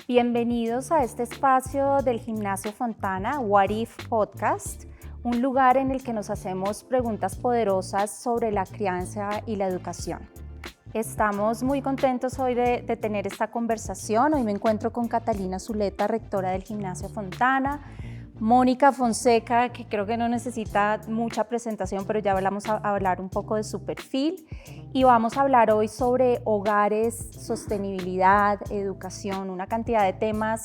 Bienvenidos a este espacio del Gimnasio Fontana, What If Podcast, un lugar en el que nos hacemos preguntas poderosas sobre la crianza y la educación. Estamos muy contentos hoy de tener esta conversación. Hoy me encuentro con Catalina Zuleta, rectora del Gimnasio Fontana, Mónica Fonseca, que creo que no necesita mucha presentación, pero ya vamos a hablar un poco de su perfil. Y vamos a hablar hoy sobre hogares, sostenibilidad, educación, una cantidad de temas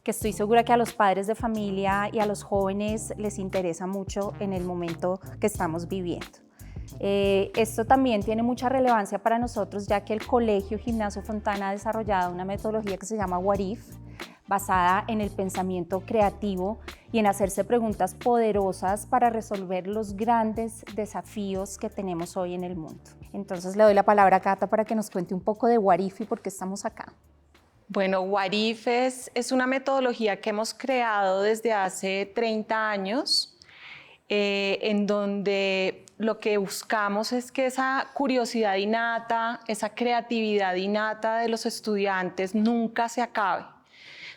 que estoy segura que a los padres de familia y a los jóvenes les interesa mucho en el momento que estamos viviendo. Esto también tiene mucha relevancia para nosotros, ya que el Colegio Gimnasio Fontana ha desarrollado una metodología que se llama What If, basada en el pensamiento creativo y en hacerse preguntas poderosas para resolver los grandes desafíos que tenemos hoy en el mundo. Entonces le doy la palabra a Cata para que nos cuente un poco de What If y por qué estamos acá. Bueno, What If es una metodología que hemos creado desde hace 30 años, en donde lo que buscamos es que esa curiosidad innata, esa creatividad innata de los estudiantes nunca se acabe.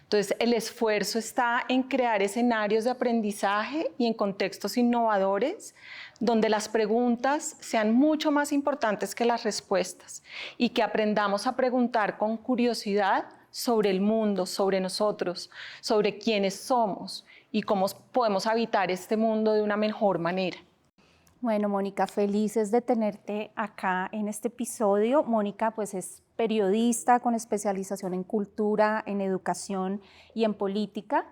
Entonces, el esfuerzo está en crear escenarios de aprendizaje y en contextos innovadores donde las preguntas sean mucho más importantes que las respuestas y que aprendamos a preguntar con curiosidad sobre el mundo, sobre nosotros, sobre quiénes somos y cómo podemos habitar este mundo de una mejor manera. Bueno, Mónica, felices de tenerte acá en este episodio. Mónica, pues es periodista con especialización en cultura, en educación y en política.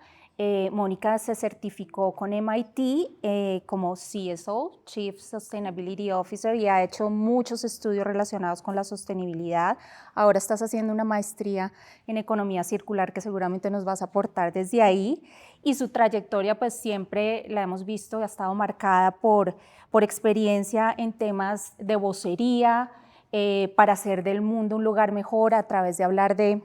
Mónica se certificó con MIT como CSO, Chief Sustainability Officer, y ha hecho muchos estudios relacionados con la sostenibilidad. Ahora estás haciendo una maestría en economía circular que seguramente nos vas a aportar desde ahí. Y su trayectoria pues siempre la hemos visto, ha estado marcada por experiencia en temas de vocería, para hacer del mundo un lugar mejor a través de hablar de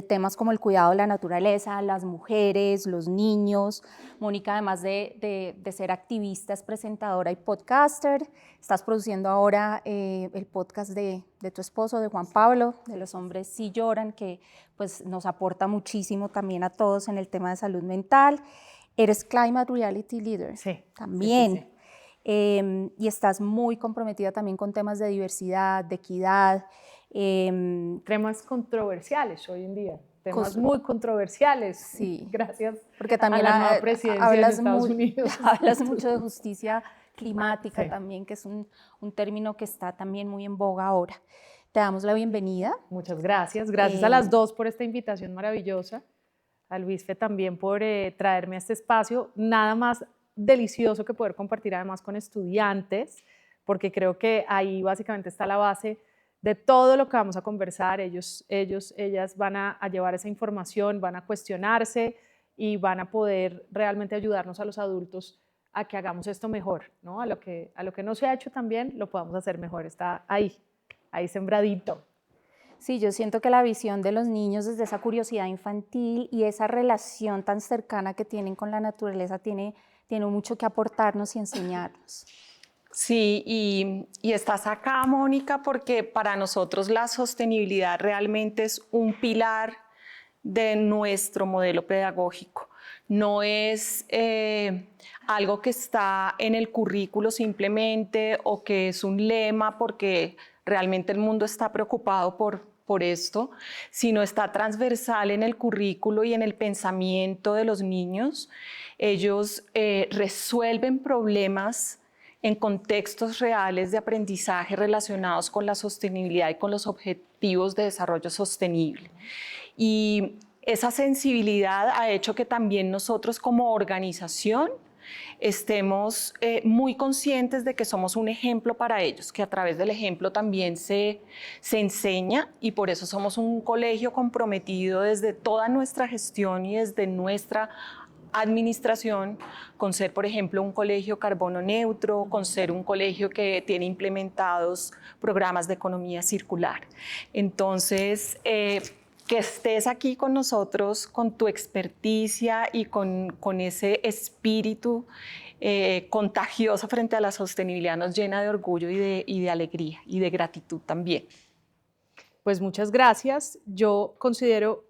temas como el cuidado de la naturaleza, las mujeres, los niños. Mónica, además de ser activista, es presentadora y podcaster. Estás produciendo ahora el podcast de tu esposo, de Juan Pablo, de Los hombres sí lloran, que pues, nos aporta muchísimo también a todos en el tema de salud mental. Eres Climate Reality Leader, sí, también. Sí. Y estás muy comprometida también con temas de diversidad, de equidad. Temas controversiales hoy en día, temas muy controversiales. Sí. Gracias porque también a la nueva presidencia de Estados Unidos. Hablas mucho de justicia climática Sí. también, que es un término que está también muy en boga ahora. Te damos la bienvenida. Muchas gracias. Gracias a las dos por esta invitación maravillosa. A Luisfe también por traerme a este espacio. Nada más delicioso que poder compartir además con estudiantes, porque creo que ahí básicamente está la base de todo lo que vamos a conversar. Ellas van a llevar esa información, van a cuestionarse y van a poder realmente ayudarnos a los adultos a que hagamos esto mejor, ¿no? A lo que no se ha hecho también lo podamos hacer mejor. Está ahí sembradito. Sí, yo siento que la visión de los niños desde esa curiosidad infantil y esa relación tan cercana que tienen con la naturaleza tiene mucho que aportarnos y enseñarnos. Sí, y estás acá, Mónica, porque para nosotros la sostenibilidad realmente es un pilar de nuestro modelo pedagógico. No es algo que está en el currículo simplemente o que es un lema porque realmente el mundo está preocupado por esto, sino está transversal en el currículo y en el pensamiento de los niños. Ellos resuelven problemas en contextos reales de aprendizaje relacionados con la sostenibilidad y con los objetivos de desarrollo sostenible. Y esa sensibilidad ha hecho que también nosotros como organización estemos muy conscientes de que somos un ejemplo para ellos, que a través del ejemplo también se enseña, y por eso somos un colegio comprometido desde toda nuestra gestión y desde nuestra administración con ser, por ejemplo, un colegio carbono neutro, con ser un colegio que tiene implementados programas de economía circular. Entonces, que estés aquí con nosotros, con tu experticia y con ese espíritu contagioso frente a la sostenibilidad nos llena de orgullo y de alegría y de gratitud también. Pues muchas gracias. Yo considero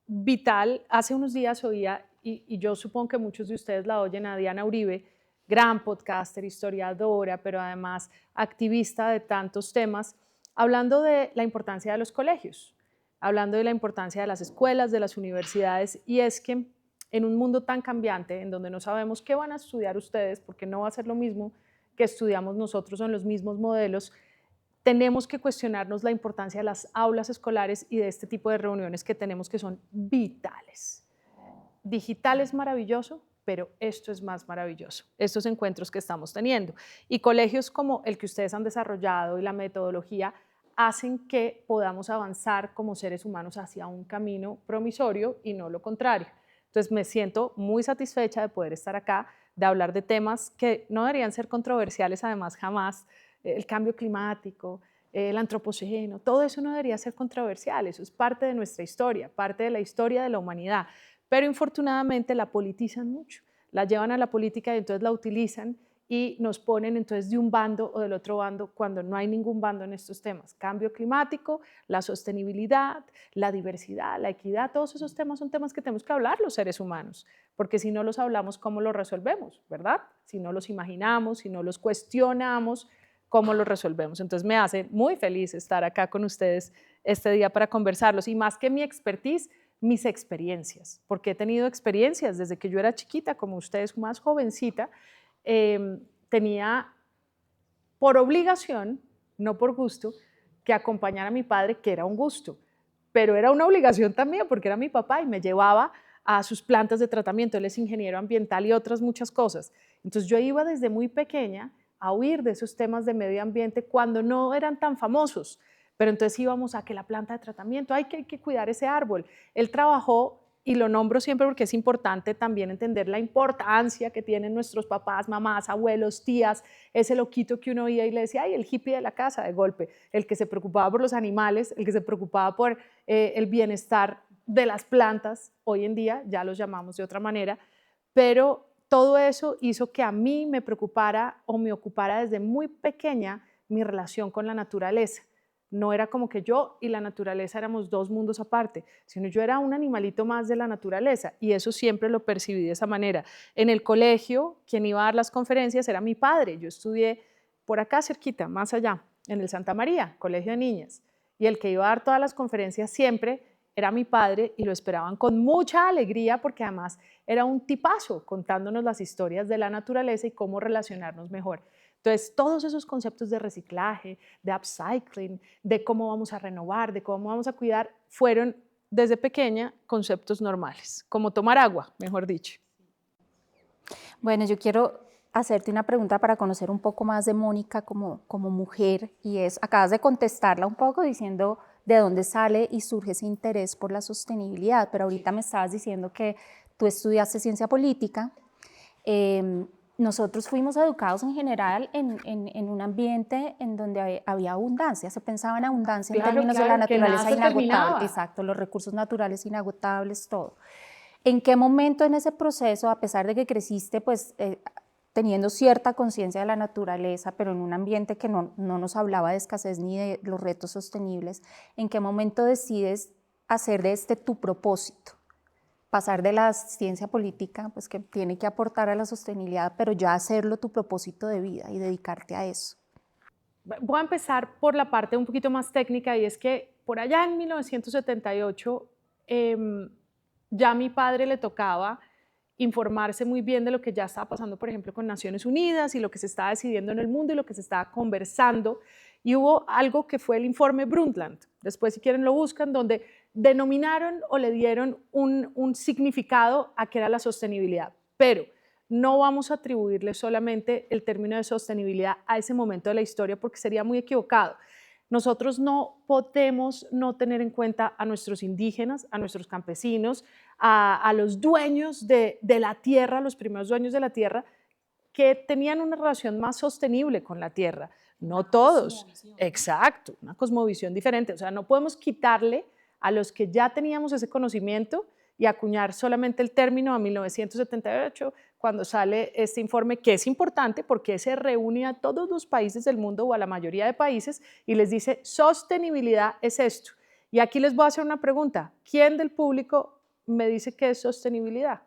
vital. Hace unos días oía, y yo supongo que muchos de ustedes la oyen, a Diana Uribe, gran podcaster, historiadora, pero además activista de tantos temas, hablando de la importancia de los colegios, hablando de la importancia de las escuelas, de las universidades, y es que en un mundo tan cambiante, en donde no sabemos qué van a estudiar ustedes, porque no va a ser lo mismo que estudiamos nosotros en los mismos modelos, tenemos que cuestionarnos la importancia de las aulas escolares y de este tipo de reuniones que tenemos que son vitales. Digital es maravilloso, pero esto es más maravilloso, estos encuentros que estamos teniendo. Y colegios como el que ustedes han desarrollado y la metodología hacen que podamos avanzar como seres humanos hacia un camino promisorio y no lo contrario. Entonces me siento muy satisfecha de poder estar acá, de hablar de temas que no deberían ser controversiales además jamás, el cambio climático, el antropoceno, todo eso no debería ser controversial, eso es parte de nuestra historia, parte de la historia de la humanidad, pero infortunadamente la politizan mucho, la llevan a la política y entonces la utilizan y nos ponen entonces de un bando o del otro bando cuando no hay ningún bando en estos temas. Cambio climático, la sostenibilidad, la diversidad, la equidad, todos esos temas son temas que tenemos que hablar los seres humanos, porque si no los hablamos, ¿cómo los resolvemos? ¿Verdad? Si no los imaginamos, si no los cuestionamos, ¿cómo los resolvemos? Entonces me hace muy feliz estar acá con ustedes este día para conversarlos y más que mi expertise, mis experiencias, porque he tenido experiencias desde que yo era chiquita, como ustedes, más jovencita, tenía por obligación, no por gusto, que acompañar a mi padre, que era un gusto, pero era una obligación también porque era mi papá y me llevaba a sus plantas de tratamiento, él es ingeniero ambiental y otras muchas cosas. Entonces yo iba desde muy pequeña a oír de esos temas de medio ambiente cuando no eran tan famosos, pero entonces íbamos a que la planta de tratamiento, hay que cuidar ese árbol. Él trabajó, y lo nombro siempre porque es importante también entender la importancia que tienen nuestros papás, mamás, abuelos, tías, ese loquito que uno oía y le decía, ay, el hippie de la casa de golpe, el que se preocupaba por los animales, el que se preocupaba por el bienestar de las plantas, hoy en día ya los llamamos de otra manera, pero todo eso hizo que a mí me preocupara o me ocupara desde muy pequeña mi relación con la naturaleza. No era como que yo y la naturaleza éramos dos mundos aparte, sino yo era un animalito más de la naturaleza y eso siempre lo percibí de esa manera. En el colegio, quien iba a dar las conferencias era mi padre. Yo estudié por acá cerquita, más allá, en el Santa María, colegio de niñas, y el que iba a dar todas las conferencias siempre era mi padre y lo esperaban con mucha alegría porque además era un tipazo contándonos las historias de la naturaleza y cómo relacionarnos mejor. Entonces, todos esos conceptos de reciclaje, de upcycling, de cómo vamos a renovar, de cómo vamos a cuidar, fueron desde pequeña conceptos normales, como tomar agua, mejor dicho. Bueno, yo quiero hacerte una pregunta para conocer un poco más de Mónica como mujer, y es, acabas de contestarla un poco diciendo de dónde sale y surge ese interés por la sostenibilidad, pero ahorita me estabas diciendo que tú estudiaste ciencia política. Nosotros fuimos educados en general en un ambiente en donde había abundancia, se pensaba en abundancia en términos de la naturaleza inagotable, exacto, los recursos naturales inagotables, todo. ¿En qué momento en ese proceso, a pesar de que creciste pues teniendo cierta conciencia de la naturaleza, pero en un ambiente que no nos hablaba de escasez ni de los retos sostenibles, en qué momento decides hacer de este tu propósito? Pasar de la ciencia política, pues que tiene que aportar a la sostenibilidad, pero ya hacerlo tu propósito de vida y dedicarte a eso. Voy a empezar por la parte un poquito más técnica y es que por allá en 1978 ya a mi padre le tocaba informarse muy bien de lo que ya estaba pasando, por ejemplo, con Naciones Unidas y lo que se estaba decidiendo en el mundo y lo que se estaba conversando. Y hubo algo que fue el informe Brundtland, después si quieren lo buscan, donde denominaron o le dieron un significado a qué era la sostenibilidad, pero no vamos a atribuirle solamente el término de sostenibilidad a ese momento de la historia porque sería muy equivocado. Nosotros no podemos no tener en cuenta a nuestros indígenas, a nuestros campesinos, a los dueños de la tierra, los primeros dueños de la tierra, que tenían una relación más sostenible con la tierra. No todos, exacto, una cosmovisión diferente. O sea, no podemos quitarle a los que ya teníamos ese conocimiento y acuñar solamente el término a 1978, cuando sale este informe, que es importante porque se reúne a todos los países del mundo o a la mayoría de países y les dice, sostenibilidad es esto. Y aquí les voy a hacer una pregunta, ¿quién del público me dice qué es sostenibilidad.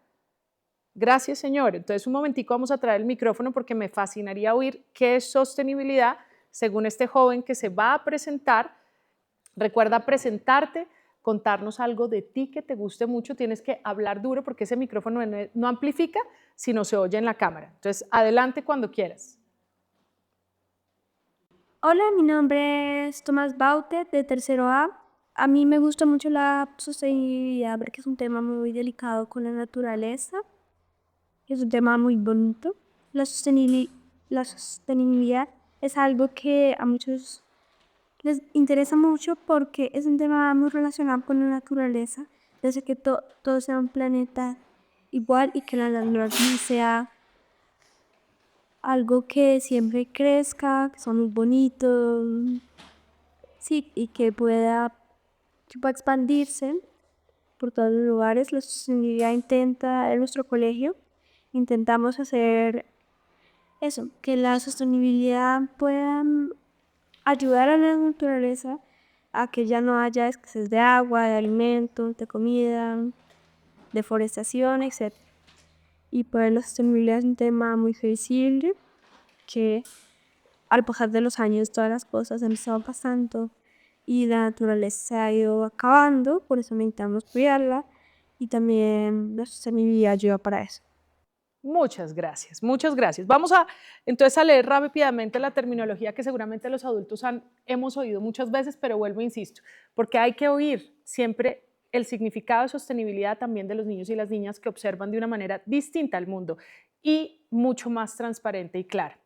Gracias, señor. Entonces, un momentico vamos a traer el micrófono porque me fascinaría oír qué es sostenibilidad según este joven que se va a presentar. Recuerda presentarte, contarnos algo de ti que te guste mucho. Tienes que hablar duro porque ese micrófono no amplifica, sino se oye en la cámara. Entonces, adelante cuando quieras. Hola, mi nombre es Tomás Baute, de tercero A. A mí me gusta mucho la sostenibilidad porque es un tema muy delicado con la naturaleza. Es un tema muy bonito. La sostenibilidad es algo que a muchos les interesa mucho porque es un tema muy relacionado con la naturaleza. Desde que todo sea un planeta igual y que la naturaleza sea algo que siempre crezca, que son muy bonitos, sí, y que pueda expandirse por todos los lugares. La sostenibilidad intenta, en nuestro colegio, intentamos hacer eso, que la sostenibilidad pueda ayudar a la naturaleza a que ya no haya escasez de agua, de alimentos, de comida, deforestación, etc. Y pues la sostenibilidad es un tema muy sensible que al pasar de los años todas las cosas han estado pasando y la naturaleza se ha ido acabando, por eso necesitamos cuidarla y también la sostenibilidad ayuda para eso. Muchas gracias, muchas gracias. Vamos entonces a leer rápidamente la terminología que seguramente los adultos hemos oído muchas veces, pero vuelvo e insisto, porque hay que oír siempre el significado de sostenibilidad también de los niños y las niñas que observan de una manera distinta al mundo y mucho más transparente y clara.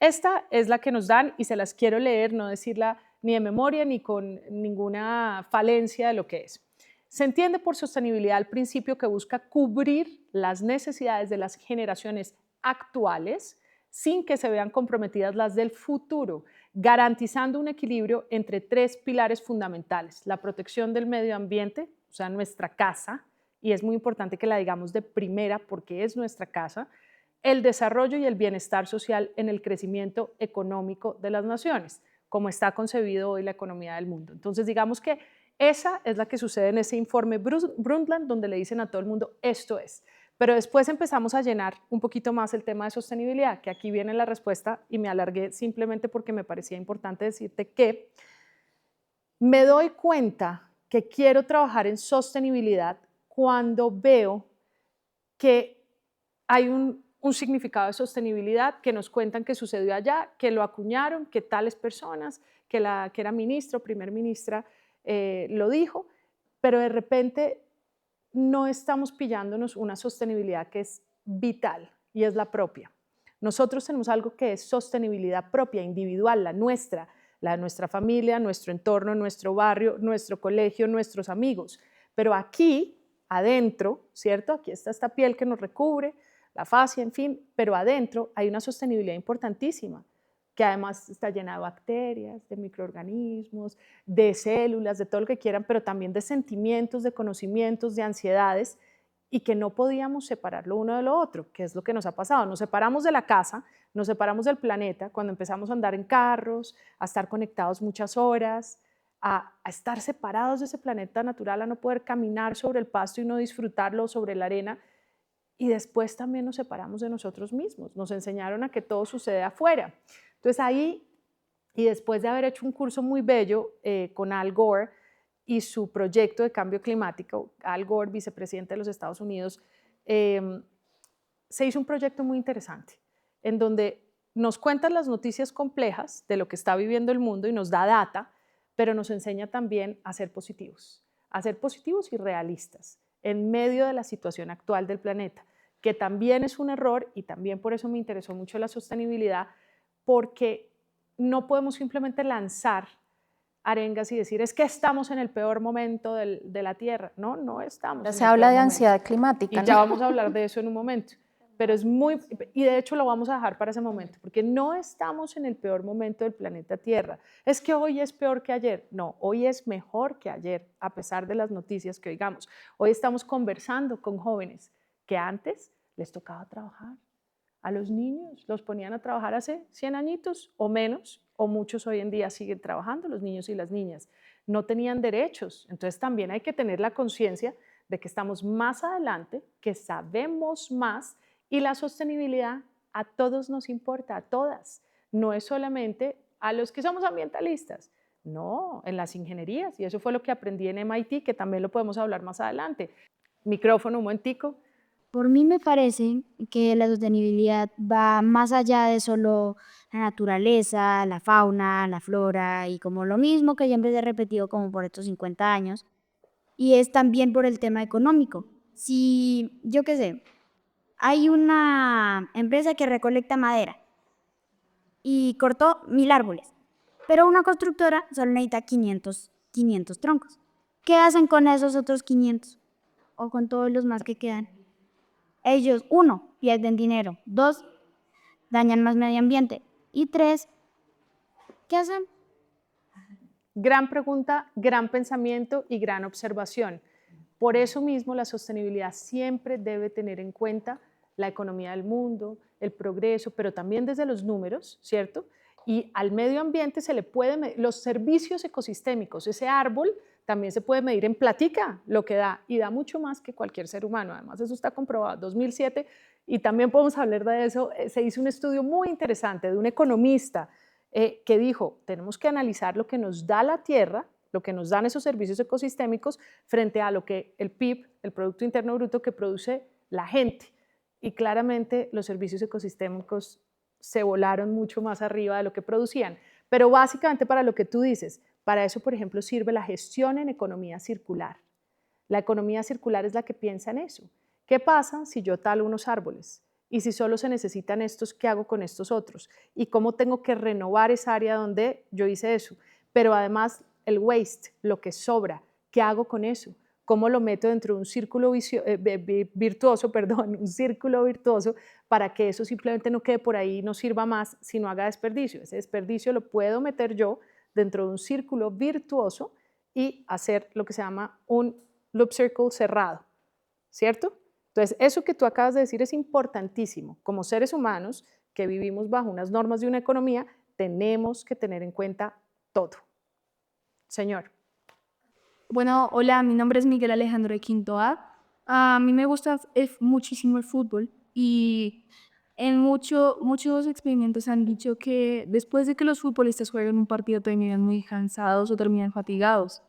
Esta es la que nos dan y se las quiero leer, no decirla ni de memoria ni con ninguna falencia de lo que es. Se entiende por sostenibilidad el principio que busca cubrir las necesidades de las generaciones actuales sin que se vean comprometidas las del futuro, garantizando un equilibrio entre tres pilares fundamentales: la protección del medio ambiente, o sea, nuestra casa, y es muy importante que la digamos de primera porque es nuestra casa, el desarrollo y el bienestar social en el crecimiento económico de las naciones, como está concebido hoy la economía del mundo. Entonces, digamos que esa es la que sucede en ese informe Brundtland, donde le dicen a todo el mundo, esto es. Pero después empezamos a llenar un poquito más el tema de sostenibilidad, que aquí viene la respuesta y me alargué simplemente porque me parecía importante decirte que me doy cuenta que quiero trabajar en sostenibilidad cuando veo que hay un significado de sostenibilidad que nos cuentan que sucedió allá, que lo acuñaron, que tales personas, que era ministro, primer ministra, lo dijo, pero de repente no estamos pillándonos una sostenibilidad que es vital y es la propia. Nosotros tenemos algo que es sostenibilidad propia, individual, la de nuestra familia, nuestro entorno, nuestro barrio, nuestro colegio, nuestros amigos. Pero aquí, adentro, ¿cierto? Aquí está esta piel que nos recubre, la fascia, en fin, pero adentro hay una sostenibilidad importantísima, que además está llena de bacterias, de microorganismos, de células, de todo lo que quieran, pero también de sentimientos, de conocimientos, de ansiedades, y que no podíamos separar lo uno de lo otro, que es lo que nos ha pasado. Nos separamos de la casa, nos separamos del planeta cuando empezamos a andar en carros, a estar conectados muchas horas, a estar separados de ese planeta natural, a no poder caminar sobre el pasto y no disfrutarlo sobre la arena. Y después también nos separamos de nosotros mismos. Nos enseñaron a que todo sucede afuera. Entonces ahí, y después de haber hecho un curso muy bello con Al Gore y su proyecto de cambio climático, Al Gore, vicepresidente de los Estados Unidos, se hizo un proyecto muy interesante en donde nos cuentan las noticias complejas de lo que está viviendo el mundo y nos da data, pero nos enseña también a ser positivos y realistas en medio de la situación actual del planeta, que también es un error y también por eso me interesó mucho la sostenibilidad, porque no podemos simplemente lanzar arengas y decir, es que estamos en el peor momento de la Tierra. No, no estamos. Ya se habla de ansiedad climática, y ¿no? ya vamos a hablar de eso en un momento. Pero es y de hecho lo vamos a dejar para ese momento, porque no estamos en el peor momento del planeta Tierra. Es que hoy es peor que ayer. No, hoy es mejor que ayer, a pesar de las noticias que oigamos. Hoy estamos conversando con jóvenes que antes les tocaba trabajar. A los niños los ponían a trabajar hace 100 añitos o menos, o muchos hoy en día siguen trabajando, los niños y las niñas. No tenían derechos. Entonces también hay que tener la conciencia de que estamos más adelante, que sabemos más y la sostenibilidad a todos nos importa, a todas. No es solamente a los que somos ambientalistas, no, en las ingenierías. Y eso fue lo que aprendí en MIT, que también lo podemos hablar más adelante. Micrófono, un momentico. Por mí me parece que la sostenibilidad va más allá de solo la naturaleza, la fauna, la flora y como lo mismo que siempre se ha repetido como por estos 50 años. Y es también por el tema económico. Si, yo qué sé, hay una empresa que recolecta madera y cortó 1000 árboles, pero una constructora solo necesita 500 troncos. ¿Qué hacen con esos otros 500? O con todos los más que quedan. Ellos, uno, pierden dinero. Dos, dañan más medio ambiente. Y tres, ¿qué hacen? Gran pregunta, gran pensamiento y gran observación. Por eso mismo la sostenibilidad siempre debe tener en cuenta la economía del mundo, el progreso, pero también desde los números, ¿cierto? Y al medio ambiente se le puede medir, los servicios ecosistémicos, ese árbol también se puede medir en platica lo que da, y da mucho más que cualquier ser humano. Además, eso está comprobado. 2007, y también podemos hablar de eso, se hizo un estudio muy interesante de un economista que dijo, tenemos que analizar lo que nos da la tierra, lo que nos dan esos servicios ecosistémicos frente a lo que el PIB, el Producto Interno Bruto, que produce la gente. Y claramente los servicios ecosistémicos se volaron mucho más arriba de lo que producían. Pero básicamente para lo que tú dices, para eso, por ejemplo, sirve la gestión en economía circular. La economía circular es la que piensa en eso. ¿Qué pasa si yo talo unos árboles? Y si solo se necesitan estos, ¿qué hago con estos otros? ¿Y cómo tengo que renovar esa área donde yo hice eso? Pero además el waste, lo que sobra, ¿qué hago con eso? ¿Cómo lo meto dentro de un círculo virtuoso, un círculo virtuoso para que eso simplemente no quede por ahí y no sirva más, sino haga desperdicio? Ese desperdicio lo puedo meter yo dentro de un círculo virtuoso y hacer lo que se llama un loop circle cerrado, ¿cierto? Entonces, eso que tú acabas de decir es importantísimo. Como seres humanos que vivimos bajo unas normas de una economía, tenemos que tener en cuenta todo. Señor. Bueno, hola, mi nombre es Miguel Alejandro de Quintoa. A mí me gusta muchísimo el fútbol y en muchos experimentos han dicho que después de que los futbolistas juegan un partido terminan muy cansados o terminan fatigados.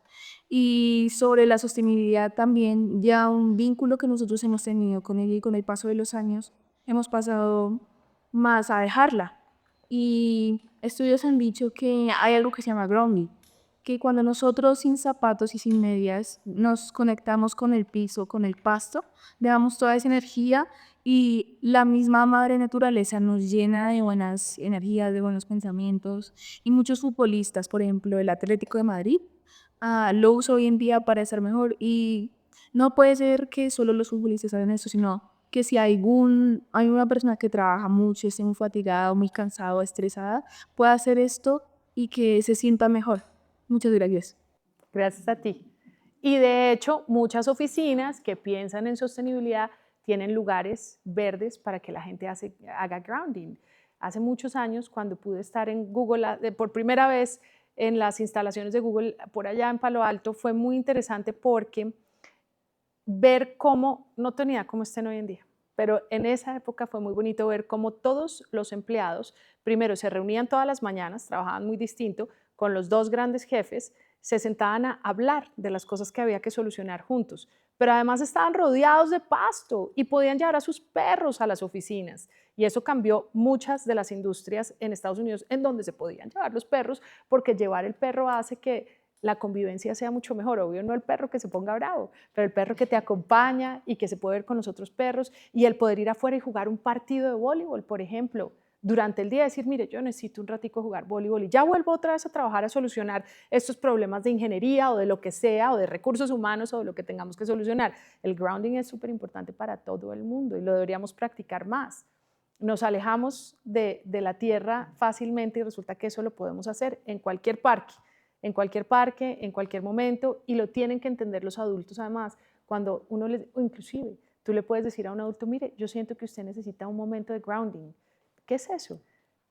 Y sobre la sostenibilidad también, ya un vínculo que nosotros hemos tenido con ella y con el paso de los años, hemos pasado más a dejarla. Y estudios han dicho que hay algo que se llama grounding, que cuando nosotros sin zapatos y sin medias nos conectamos con el piso, con el pasto, le damos toda esa energía y la misma madre naturaleza nos llena de buenas energías, de buenos pensamientos. Y muchos futbolistas, por ejemplo, el Atlético de Madrid, lo usa hoy en día para estar mejor. Y no puede ser que solo los futbolistas hagan eso, sino que si hay una persona que trabaja mucho, esté muy fatigada, muy cansada, estresada, pueda hacer esto y que se sienta mejor. Muchas gracias. Gracias a ti. Y de hecho, muchas oficinas que piensan en sostenibilidad tienen lugares verdes para que la gente haga grounding. Hace muchos años, cuando pude estar en Google por primera vez en las instalaciones de Google por allá en Palo Alto, fue muy interesante porque ver cómo, no tenía cómo estén hoy en día, pero en esa época fue muy bonito ver cómo todos los empleados, primero se reunían todas las mañanas, trabajaban muy distinto, con los dos grandes jefes, se sentaban a hablar de las cosas que había que solucionar juntos, pero además estaban rodeados de pasto y podían llevar a sus perros a las oficinas. Y eso cambió muchas de las industrias en Estados Unidos en donde se podían llevar los perros, porque llevar el perro hace que la convivencia sea mucho mejor. Obvio, no el perro que se ponga bravo, pero el perro que te acompaña y que se puede ver con los otros perros, y el poder ir afuera y jugar un partido de voleibol, por ejemplo, durante el día, decir, mire, yo necesito un ratico jugar voleibol y ya vuelvo otra vez a trabajar a solucionar estos problemas de ingeniería o de lo que sea, o de recursos humanos o de lo que tengamos que solucionar. El grounding es súper importante para todo el mundo y lo deberíamos practicar más. Nos alejamos de la tierra fácilmente y resulta que eso lo podemos hacer en cualquier parque, en cualquier momento, y lo tienen que entender los adultos además. Cuando uno o inclusive tú le puedes decir a un adulto, mire, yo siento que usted necesita un momento de grounding. ¿Qué es eso?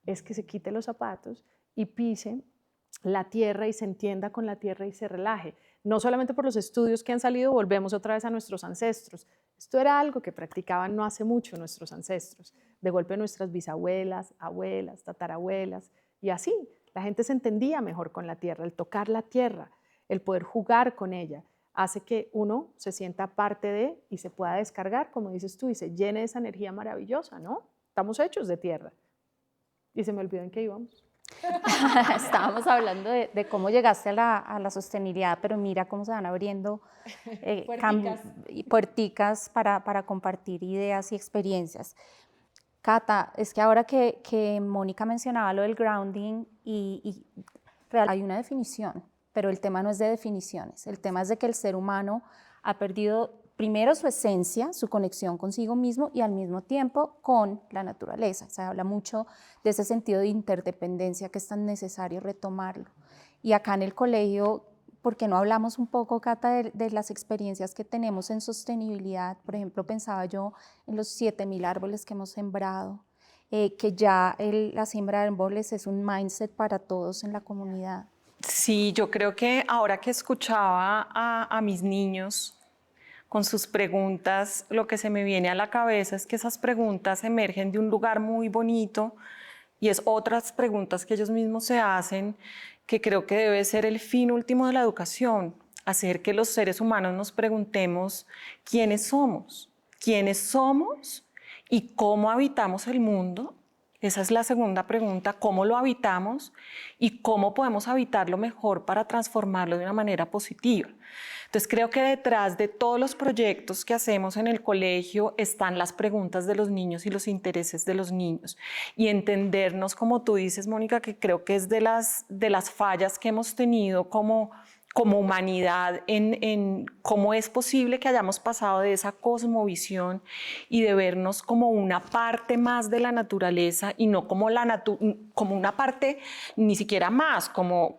Es que se quite los zapatos y pise la tierra y se entienda con la tierra y se relaje. no solamente por los estudios que han salido, volvemos otra vez a nuestros ancestros. Esto era algo que practicaban no hace mucho nuestros ancestros, de golpe nuestras bisabuelas, abuelas, tatarabuelas, y así la gente se entendía mejor con la tierra. El tocar la tierra, el poder jugar con ella, hace que uno se sienta parte de y se pueda descargar, como dices tú, y se llene de esa energía maravillosa, ¿no? Estamos hechos de tierra. Y se me olvidó en qué íbamos. Estábamos hablando de cómo llegaste a la sostenibilidad, pero mira cómo se van abriendo puerticas para compartir ideas y experiencias. Cata, es que ahora que Mónica mencionaba lo del grounding y hay una definición, pero el tema no es de definiciones, el tema es de que el ser humano ha perdido primero su esencia, su conexión consigo mismo y al mismo tiempo con la naturaleza. Se habla mucho de ese sentido de interdependencia que es tan necesario retomarlo. Y acá en el colegio, ¿por qué no hablamos un poco, Cata, de las experiencias que tenemos en sostenibilidad? Por ejemplo, pensaba yo en los 7.000 árboles que hemos sembrado, que ya la siembra de árboles es un mindset para todos en la comunidad. Sí, yo creo que ahora que escuchaba a mis niños con sus preguntas, lo que se me viene a la cabeza es que esas preguntas emergen de un lugar muy bonito y es otras preguntas que ellos mismos se hacen, que creo que debe ser el fin último de la educación, hacer que los seres humanos nos preguntemos quiénes somos y cómo habitamos el mundo. Esa es la segunda pregunta, ¿cómo lo habitamos y cómo podemos habitarlo mejor para transformarlo de una manera positiva? Entonces creo que detrás de todos los proyectos que hacemos en el colegio están las preguntas de los niños y los intereses de los niños. Y entendernos, como tú dices, Mónica, que creo que es de las fallas que hemos tenido como humanidad en cómo es posible que hayamos pasado de esa cosmovisión y de vernos como una parte más de la naturaleza y no como una parte ni siquiera más, como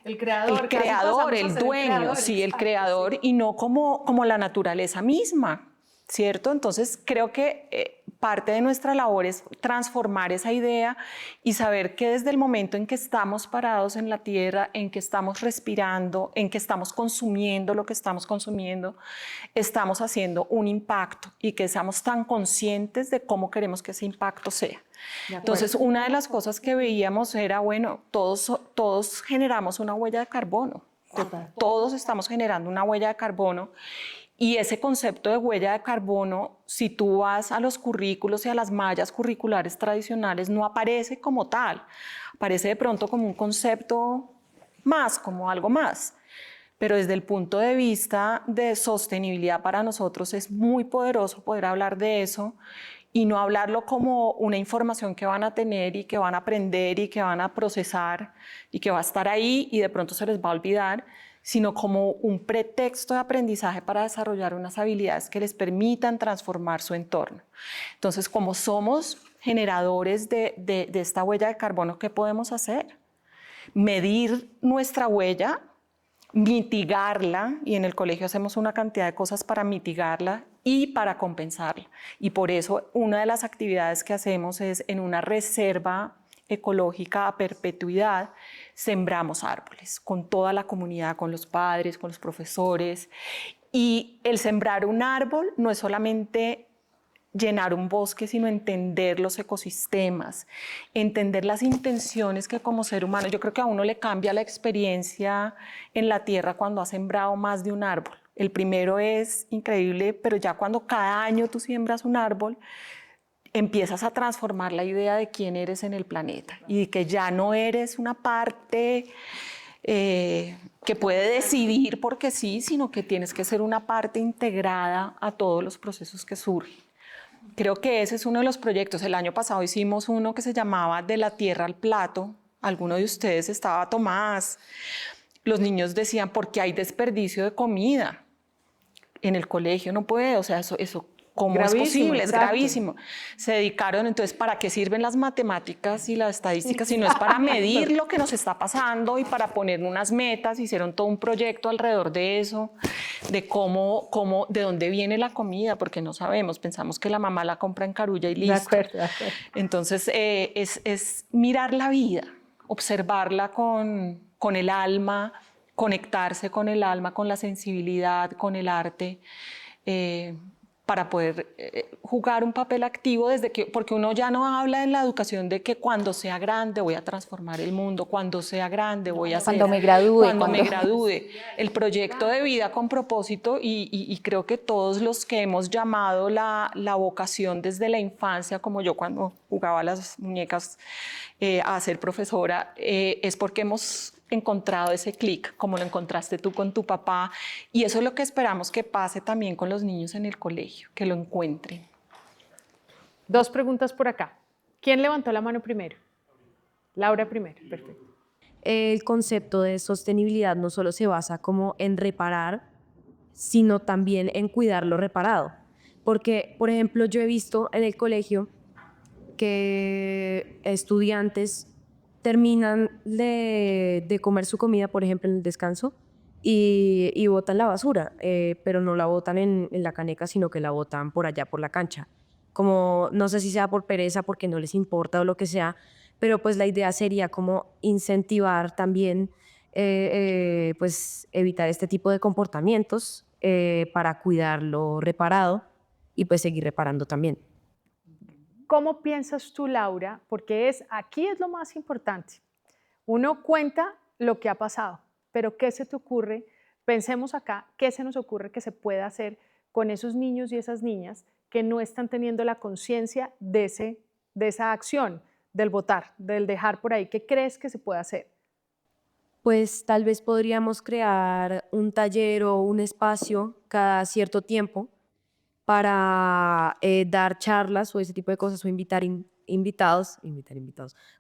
el creador, el dueño, sí, el creador, y no como la naturaleza misma, ¿cierto? Entonces creo que parte de nuestra labor es transformar esa idea y saber que desde el momento en que estamos parados en la tierra, en que estamos respirando, en que estamos consumiendo lo que estamos consumiendo, estamos haciendo un impacto y que seamos tan conscientes de cómo queremos que ese impacto sea. Entonces, una de las cosas que veíamos era, bueno, todos generamos una huella de carbono. Todos estamos generando una huella de carbono. Y ese concepto de huella de carbono, si tú vas a los currículos y a las mallas curriculares tradicionales, no aparece como tal. Aparece de pronto como un concepto más, como algo más. Pero desde el punto de vista de sostenibilidad para nosotros es muy poderoso poder hablar de eso y no hablarlo como una información que van a tener y que van a aprender y que van a procesar y que va a estar ahí y de pronto se les va a olvidar, sino como un pretexto de aprendizaje para desarrollar unas habilidades que les permitan transformar su entorno. Entonces, como somos generadores de esta huella de carbono, ¿qué podemos hacer? Medir nuestra huella, mitigarla, y en el colegio hacemos una cantidad de cosas para mitigarla y para compensarla. Y por eso una de las actividades que hacemos es en una reserva ecológica a perpetuidad, sembramos árboles con toda la comunidad, con los padres, con los profesores. Y el sembrar un árbol no es solamente llenar un bosque, sino entender los ecosistemas, entender las intenciones que como ser humano, yo creo que a uno le cambia la experiencia en la tierra cuando ha sembrado más de un árbol. El primero es increíble, pero ya cuando cada año tú siembras un árbol, empiezas a transformar la idea de quién eres en el planeta y que ya no eres una parte que puede decidir porque sí, sino que tienes que ser una parte integrada a todos los procesos que surgen. Creo que ese es uno de los proyectos. El año pasado hicimos uno que se llamaba De la Tierra al Plato. Alguno de ustedes estaba, Tomás. Los niños decían, ¿por qué hay desperdicio de comida? En el colegio no puede, o sea, eso ¿cómo es posible? Es gravísimo. Se dedicaron, entonces, ¿para qué sirven las matemáticas y las estadísticas? Si no es para medir lo que nos está pasando y para poner unas metas. Hicieron todo un proyecto alrededor de eso, de de dónde viene la comida, porque no sabemos, pensamos que la mamá la compra en Carulla y listo. De acuerdo. Entonces, es mirar la vida, observarla con el alma, conectarse con el alma, con la sensibilidad, con el arte, para poder jugar un papel activo porque uno ya no habla en la educación de que cuando sea grande voy a transformar el mundo, cuando sea grande voy a hacer, Cuando me gradúe. cuando me gradúe. El proyecto de vida con propósito y creo que todos los que hemos llamado la vocación desde la infancia, como yo cuando jugaba a las muñecas a ser profesora, es porque hemos encontrado ese clic, como lo encontraste tú con tu papá, y eso es lo que esperamos que pase también con los niños en el colegio, que lo encuentren. 2 preguntas por acá. ¿Quién levantó la mano primero? Laura primero, perfecto. El concepto de sostenibilidad no solo se basa como en reparar, sino también en cuidar lo reparado. Porque, por ejemplo, yo he visto en el colegio que estudiantes terminan de comer su comida, por ejemplo, en el descanso, y botan la basura, pero no la botan en la caneca, sino que la botan por allá, por la cancha. Como, no sé si sea por pereza, porque no les importa o lo que sea, pero pues la idea sería como incentivar también, pues evitar este tipo de comportamientos para cuidar lo reparado y pues seguir reparando también. ¿Cómo piensas tú, Laura? Porque aquí es lo más importante. Uno cuenta lo que ha pasado, pero ¿qué se te ocurre? Pensemos acá, ¿qué se nos ocurre que se pueda hacer con esos niños y esas niñas que no están teniendo la conciencia de esa acción, del votar, del dejar por ahí? ¿Qué crees que se puede hacer? Pues tal vez podríamos crear un taller o un espacio cada cierto tiempo para dar charlas o ese tipo de cosas o invitar invitados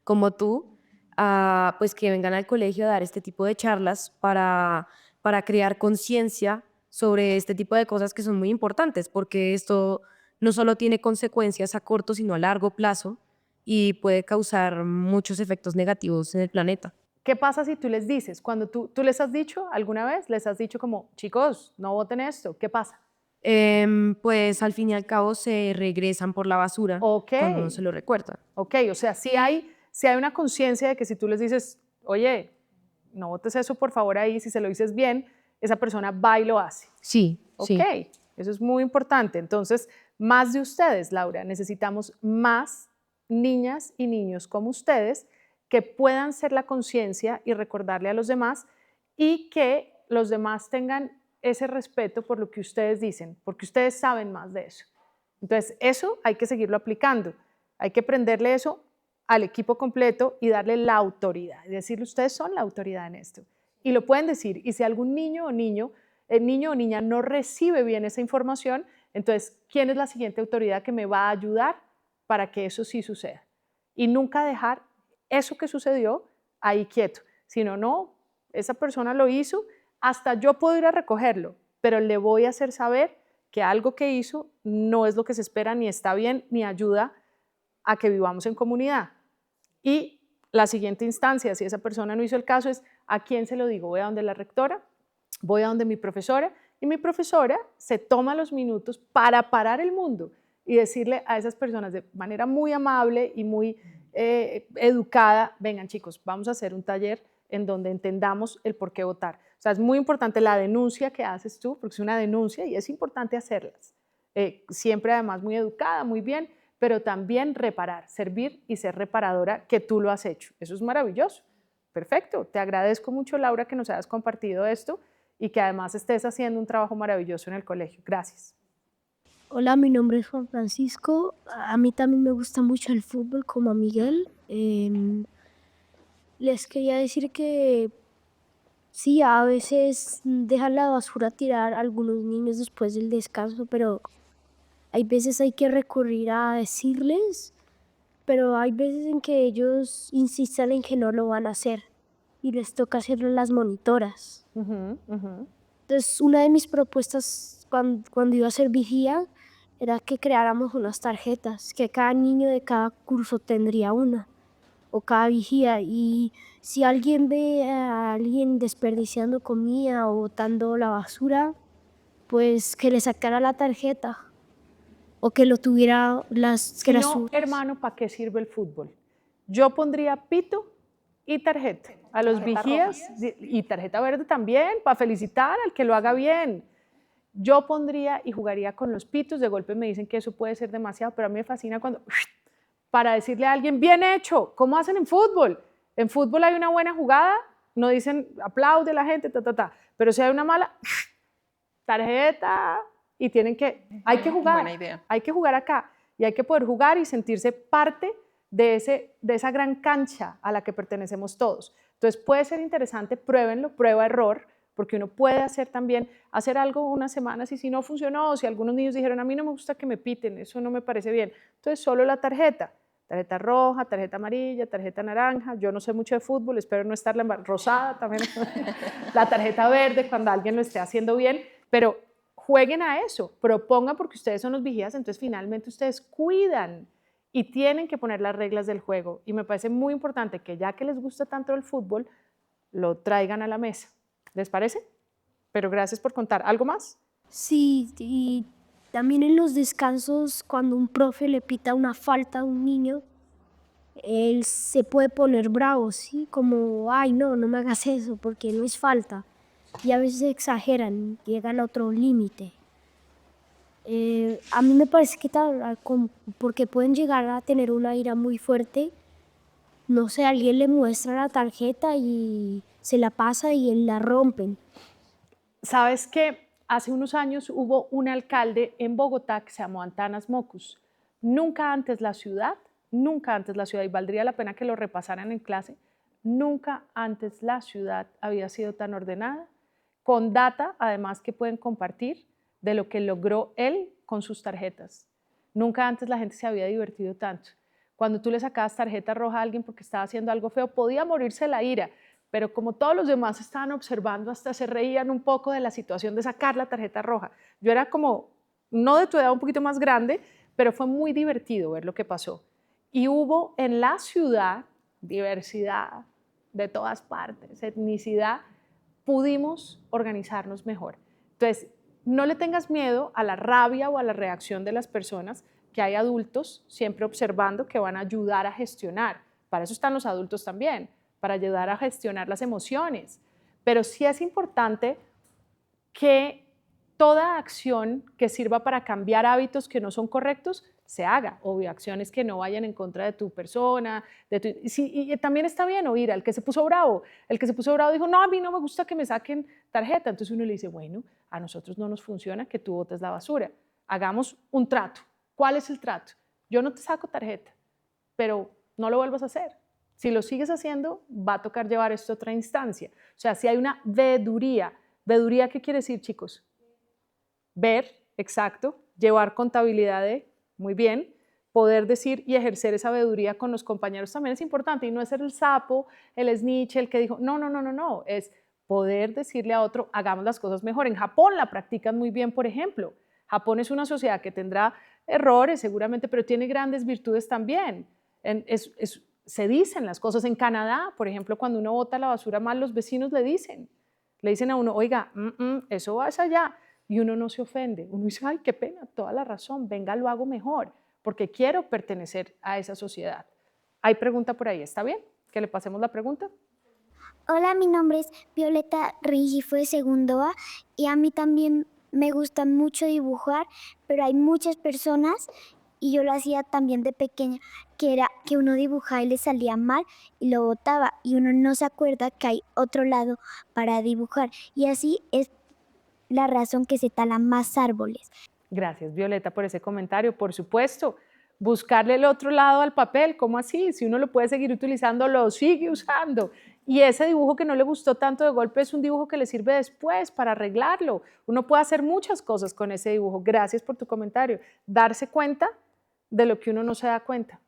como tú, pues que vengan al colegio a dar este tipo de charlas para crear conciencia sobre este tipo de cosas que son muy importantes, porque esto no solo tiene consecuencias a corto, sino a largo plazo y puede causar muchos efectos negativos en el planeta. ¿Qué pasa si tú les dices, cuando tú les has dicho alguna vez, les has dicho como, chicos, no voten esto, ¿qué pasa? Pues al fin y al cabo se regresan por la basura cuando uno se lo recuerda. Ok, o sea, si hay una conciencia de que si tú les dices, oye, no botes eso por favor ahí, si se lo dices bien, esa persona va y lo hace. Sí, Ok, sí. eso es muy importante. Entonces, más de ustedes, Laura, necesitamos más niñas y niños como ustedes que puedan ser la conciencia y recordarle a los demás y que los demás tengan ese respeto por lo que ustedes dicen, porque ustedes saben más de eso. Entonces, eso hay que seguirlo aplicando. Hay que prenderle eso al equipo completo y darle la autoridad. Es decir, ustedes son la autoridad en esto. Y lo pueden decir. Y si algún niño o niña no recibe bien esa información, entonces, ¿quién es la siguiente autoridad que me va a ayudar para que eso sí suceda? Y nunca dejar eso que sucedió ahí quieto, sino no, esa persona lo hizo, hasta yo puedo ir a recogerlo, pero le voy a hacer saber que algo que hizo no es lo que se espera, ni está bien, ni ayuda a que vivamos en comunidad. Y la siguiente instancia, si esa persona no hizo el caso, es ¿a quién se lo digo? Voy a donde la rectora, voy a donde mi profesora, y mi profesora se toma los minutos para parar el mundo y decirle a esas personas de manera muy amable y muy educada, vengan chicos, vamos a hacer un taller en donde entendamos el por qué votar. O sea, es muy importante la denuncia que haces tú, porque es una denuncia y es importante hacerlas. Siempre además muy educada, muy bien, pero también reparar, servir y ser reparadora, que tú lo has hecho. Eso es maravilloso. Perfecto. Te agradezco mucho, Laura, que nos hayas compartido esto y que además estés haciendo un trabajo maravilloso en el colegio. Gracias. Hola, mi nombre es Juan Francisco. A mí también me gusta mucho el fútbol, como a Miguel. Les quería decir que sí, a veces dejan la basura tirar algunos niños después del descanso, pero hay veces hay que recurrir a decirles, pero hay veces en que ellos insisten en que no lo van a hacer y les toca hacerlo las monitoras. Entonces, una de mis propuestas cuando iba a ser vigía era que creáramos unas tarjetas, que cada niño de cada curso tendría una, o cada vigía, y si alguien ve a alguien desperdiciando comida o botando la basura, pues que le sacara la tarjeta, o que lo tuviera Si no, hermano, ¿para qué sirve el fútbol? Yo pondría pito y tarjeta. a los Tarjeta vigías y tarjeta verde también, para felicitar al que lo haga bien. Yo pondría y jugaría con los pitos, de golpe me dicen que eso puede ser demasiado, pero a mí me fascina cuando, para decirle a alguien, bien hecho, ¿cómo hacen en fútbol? En fútbol hay una buena jugada, no dicen aplaude a la gente, pero si hay una mala, tarjeta, y hay que jugar, Buena idea. hay que jugar acá, y hay que poder jugar y sentirse parte de esa gran cancha a la que pertenecemos todos. Entonces puede ser interesante, pruébenlo, prueba-error, porque uno puede hacer algo unas semanas y si no funcionó, o si algunos niños dijeron, a mí no me gusta que me piten, eso no me parece bien, entonces solo la tarjeta roja, tarjeta amarilla, tarjeta naranja, yo no sé mucho de fútbol, espero no estar rosada también, la tarjeta verde cuando alguien lo esté haciendo bien, pero jueguen a eso, propongan porque ustedes son los vigías, entonces finalmente ustedes cuidan y tienen que poner las reglas del juego y me parece muy importante que ya que les gusta tanto el fútbol, lo traigan a la mesa. ¿Les parece? Pero gracias por contar. ¿Algo más? Sí, y también en los descansos, cuando un profe le pita una falta a un niño, él se puede poner bravo, ¿sí? Como, ay, no me hagas eso, porque no es falta. Y a veces exageran, llegan a otro límite. A mí me parece que porque pueden llegar a tener una ira muy fuerte, no sé, alguien le muestra la tarjeta y se la pasa y la rompen. ¿Sabes qué? Hace unos años hubo un alcalde en Bogotá que se llamó Antanas Mocus. Nunca antes la ciudad, y valdría la pena que lo repasaran en clase, nunca antes la ciudad había sido tan ordenada, con data además que pueden compartir de lo que logró él con sus tarjetas. Nunca antes la gente se había divertido tanto. Cuando tú le sacabas tarjeta roja a alguien porque estaba haciendo algo feo, podía morirse la ira, pero como todos los demás estaban observando, hasta se reían un poco de la situación de sacar la tarjeta roja. Yo era como, no de tu edad, un poquito más grande, pero fue muy divertido ver lo que pasó. Y hubo en la ciudad diversidad de todas partes, etnicidad, pudimos organizarnos mejor. Entonces, no le tengas miedo a la rabia o a la reacción de las personas, que hay adultos siempre observando que van a ayudar a gestionar. Para eso están los adultos también, para ayudar a gestionar las emociones. Pero sí es importante que toda acción que sirva para cambiar hábitos que no son correctos se haga, obvio, acciones que no vayan en contra de tu persona, y también está bien oír al que se puso bravo. El que se puso bravo dijo, no, a mí no me gusta que me saquen tarjeta. Entonces uno le dice, bueno, a nosotros no nos funciona que tú botes la basura. Hagamos un trato. ¿Cuál es el trato? Yo no te saco tarjeta, pero no lo vuelvas a hacer. Si lo sigues haciendo, va a tocar llevar esto a otra instancia. O sea, si hay una veeduría. ¿Veeduría qué quiere decir, chicos? Ver, exacto, llevar contabilidad de, muy bien, poder decir y ejercer esa veeduría con los compañeros también es importante, y no es ser el sapo, el snitch, el que dijo, no, es poder decirle a otro, hagamos las cosas mejor. En Japón la practican muy bien, por ejemplo. Japón es una sociedad que tendrá errores seguramente, pero tiene grandes virtudes también. Se dicen las cosas. En Canadá, por ejemplo, cuando uno bota la basura mal, los vecinos le dicen a uno, oiga, eso va hacia allá, y uno no se ofende, uno dice, ay, qué pena, toda la razón, venga, lo hago mejor, porque quiero pertenecer a esa sociedad. Hay pregunta por ahí, ¿está bien? Que le pasemos la pregunta. Hola, mi nombre es Violeta Rigifo de segundo A y a mí también me gusta mucho dibujar, pero hay muchas personas, y yo lo hacía también de pequeña, que era que uno dibujaba y le salía mal y lo botaba y uno no se acuerda que hay otro lado para dibujar, y así es la razón que se talan más árboles. Gracias, Violeta, por ese comentario. Por supuesto, buscarle el otro lado al papel, ¿cómo así? Si uno lo puede seguir utilizando, lo sigue usando. Y ese dibujo que no le gustó tanto de golpe es un dibujo que le sirve después para arreglarlo. Uno puede hacer muchas cosas con ese dibujo. Gracias por tu comentario. Darse cuenta de lo que uno no se da cuenta,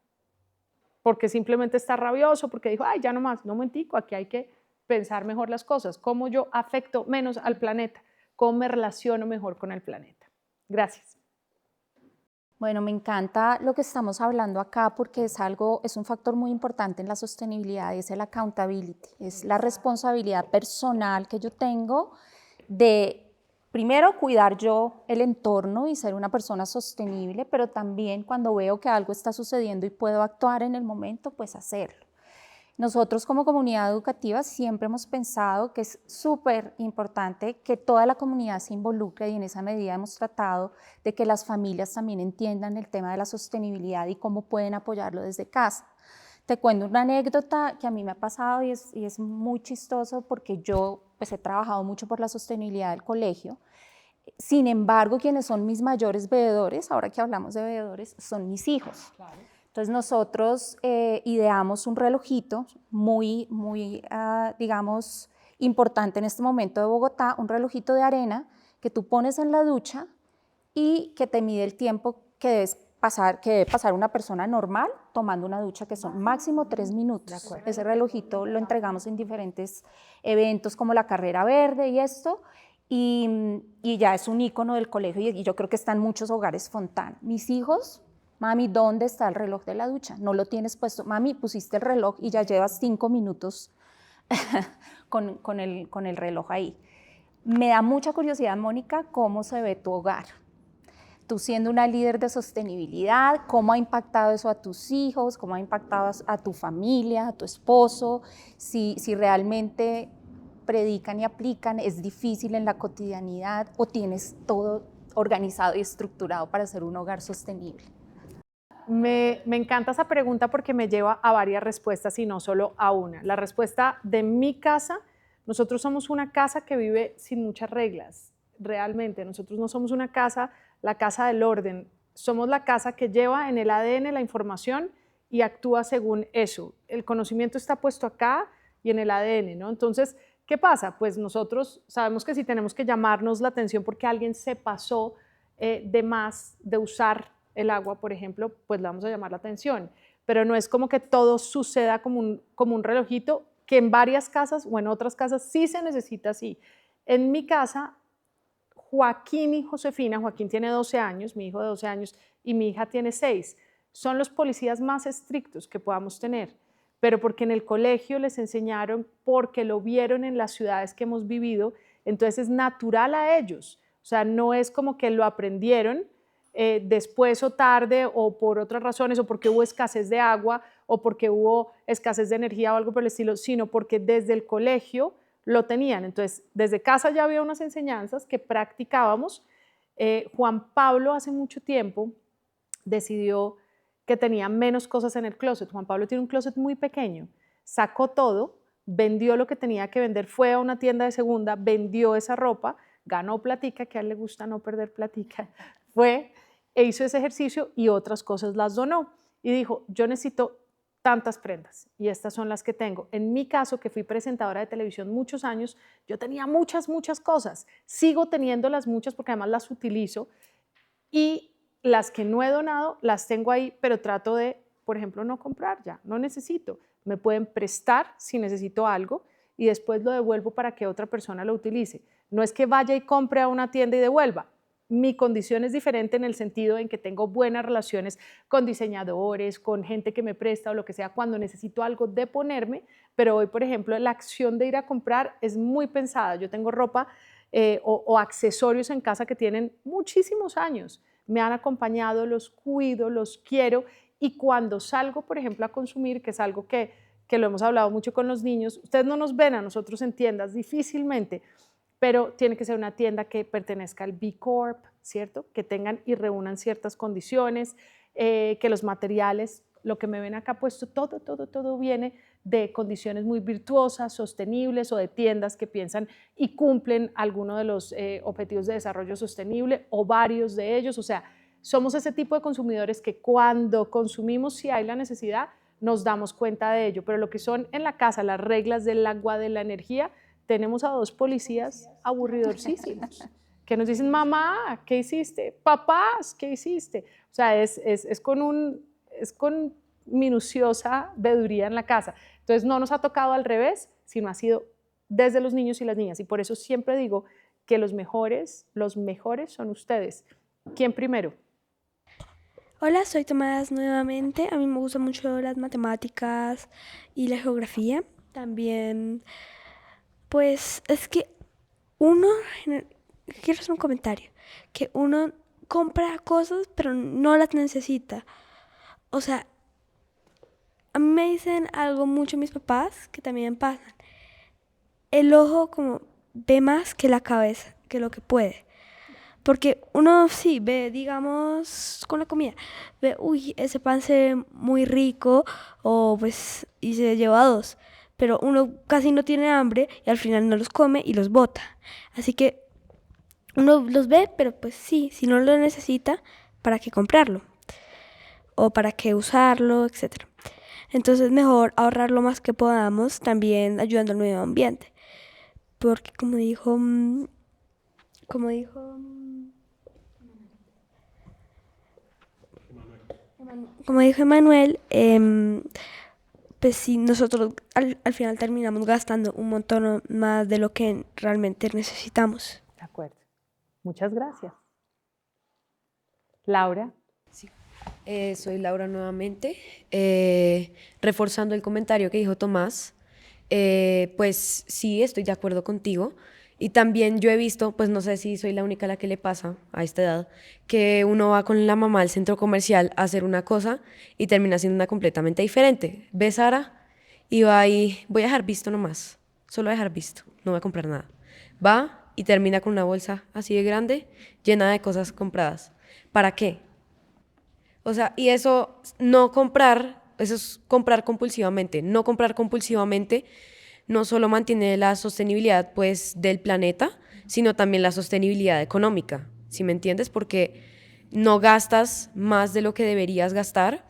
porque simplemente está rabioso, porque dijo, ay, ya no más, no mentico, aquí hay que pensar mejor las cosas, cómo yo afecto menos al planeta, cómo me relaciono mejor con el planeta. Gracias. Bueno, me encanta lo que estamos hablando acá porque es un factor muy importante en la sostenibilidad, es el accountability, es la responsabilidad personal que yo tengo de, primero, cuidar yo el entorno y ser una persona sostenible, pero también cuando veo que algo está sucediendo y puedo actuar en el momento, pues hacerlo. Nosotros como comunidad educativa siempre hemos pensado que es súper importante que toda la comunidad se involucre y en esa medida hemos tratado de que las familias también entiendan el tema de la sostenibilidad y cómo pueden apoyarlo desde casa. Te cuento una anécdota que a mí me ha pasado y es muy chistoso porque yo pues, he trabajado mucho por la sostenibilidad del colegio. Sin embargo, quienes son mis mayores veedores, ahora que hablamos de veedores, son mis hijos. Claro. Entonces nosotros ideamos un relojito muy, digamos, importante en este momento de Bogotá, un relojito de arena que tú pones en la ducha y que te mide el tiempo que debe pasar una persona normal tomando una ducha, que son máximo 3 minutos. Ese relojito lo entregamos en diferentes eventos como la carrera verde y esto, y ya es un ícono del colegio y yo creo que está en muchos hogares Fontán. Mis hijos, mami, ¿dónde está el reloj de la ducha? No lo tienes puesto. Mami, pusiste el reloj y ya llevas 5 minutos con el reloj ahí. Me da mucha curiosidad, Mónica, cómo se ve tu hogar. Tú siendo una líder de sostenibilidad, ¿cómo ha impactado eso a tus hijos? ¿Cómo ha impactado a tu familia, a tu esposo? Si realmente predican y aplican, ¿es difícil en la cotidianidad o tienes todo organizado y estructurado para ser un hogar sostenible? Me encanta esa pregunta porque me lleva a varias respuestas y no solo a una. La respuesta de mi casa, nosotros somos una casa que vive sin muchas reglas, realmente. Nosotros no somos una casa, la casa del orden, somos la casa que lleva en el ADN la información y actúa según eso. El conocimiento está puesto acá y en el ADN, ¿no? Entonces, ¿qué pasa? Pues nosotros sabemos que si tenemos que llamarnos la atención porque alguien se pasó de más de usar el agua, por ejemplo, pues le vamos a llamar la atención. Pero no es como que todo suceda como un relojito, que en varias casas o en otras casas sí se necesita así. En mi casa, Joaquín y Josefina, Joaquín tiene 12 años, mi hijo de 12 años, y mi hija tiene 6, son los policías más estrictos que podamos tener, pero porque en el colegio les enseñaron, porque lo vieron en las ciudades que hemos vivido, entonces es natural a ellos, o sea, no es como que lo aprendieron después o tarde o por otras razones o porque hubo escasez de agua o porque hubo escasez de energía o algo por el estilo, sino porque desde el colegio lo tenían. Entonces, desde casa ya había unas enseñanzas que practicábamos. Juan Pablo hace mucho tiempo decidió que tenía menos cosas en el closet. Juan Pablo tiene un closet muy pequeño, sacó todo, vendió lo que tenía que vender, fue a una tienda de segunda, vendió esa ropa, ganó platica, que a él le gusta no perder platica, fue e hizo ese ejercicio y otras cosas las donó. Y dijo, yo necesito tantas prendas y estas son las que tengo. En mi caso, que fui presentadora de televisión muchos años, yo tenía muchas cosas. Sigo teniéndolas muchas porque además las utilizo y las que no he donado las tengo ahí, pero trato de, por ejemplo, no comprar ya, no necesito. Me pueden prestar si necesito algo y después lo devuelvo para que otra persona lo utilice. No es que vaya y compre a una tienda y devuelva. Mi condición es diferente en el sentido en que tengo buenas relaciones con diseñadores, con gente que me presta o lo que sea cuando necesito algo de ponerme, pero hoy, por ejemplo, la acción de ir a comprar es muy pensada. Yo tengo ropa o accesorios en casa que tienen muchísimos años. Me han acompañado, los cuido, los quiero y cuando salgo, por ejemplo, a consumir, que es algo que lo hemos hablado mucho con los niños, ustedes no nos ven a nosotros en tiendas difícilmente, pero tiene que ser una tienda que pertenezca al B Corp, ¿cierto? Que tengan y reúnan ciertas condiciones, que los materiales, lo que me ven acá puesto, todo viene de condiciones muy virtuosas, sostenibles o de tiendas que piensan y cumplen alguno de los objetivos de desarrollo sostenible o varios de ellos. O sea, somos ese tipo de consumidores que cuando consumimos, si hay la necesidad, nos damos cuenta de ello. Pero lo que son en la casa, las reglas del agua, de la energía, tenemos a 2 policías aburridorcísimos que nos dicen, mamá, ¿qué hiciste? Papás, ¿qué hiciste? O sea, es con minuciosa veeduría en la casa. Entonces no nos ha tocado al revés, sino ha sido desde los niños y las niñas. Y por eso siempre digo que los mejores son ustedes. ¿Quién primero? Hola, soy Tomás nuevamente. A mí me gustan mucho las matemáticas y la geografía. También, pues, es que quiero hacer un comentario, que uno compra cosas pero no las necesita. O sea, a mí me dicen algo mucho mis papás, que también pasan. El ojo como ve más que la cabeza, que lo que puede. Porque uno sí ve, digamos, con la comida, ve, uy, ese pan se ve muy rico, o pues, y se lleva dos. Pero uno casi no tiene hambre y al final no los come y los bota. Así que uno los ve, pero pues sí, si no lo necesita, ¿para qué comprarlo? O para qué usarlo, etcétera. Entonces mejor ahorrar lo más que podamos, también ayudando al medio ambiente. Porque como dijo Emanuel, pues sí, nosotros al final terminamos gastando un montón más de lo que realmente necesitamos. De acuerdo. Muchas gracias. Laura. Soy Laura nuevamente. Reforzando el comentario que dijo Tomás, pues sí, estoy de acuerdo contigo. Y también yo he visto, pues no sé si soy la única a la que le pasa a esta edad, que uno va con la mamá al centro comercial a hacer una cosa y termina siendo una completamente diferente. ¿Ves, Sara? Y va y voy a dejar visto nomás, solo a dejar visto, no voy a comprar nada. Va y termina con una bolsa así de grande, llena de cosas compradas. ¿Para qué? O sea, y eso no comprar, eso es comprar compulsivamente. No comprar compulsivamente no solo mantiene la sostenibilidad pues del planeta, sino también la sostenibilidad económica, ¿sí me entiendes? Porque no gastas más de lo que deberías gastar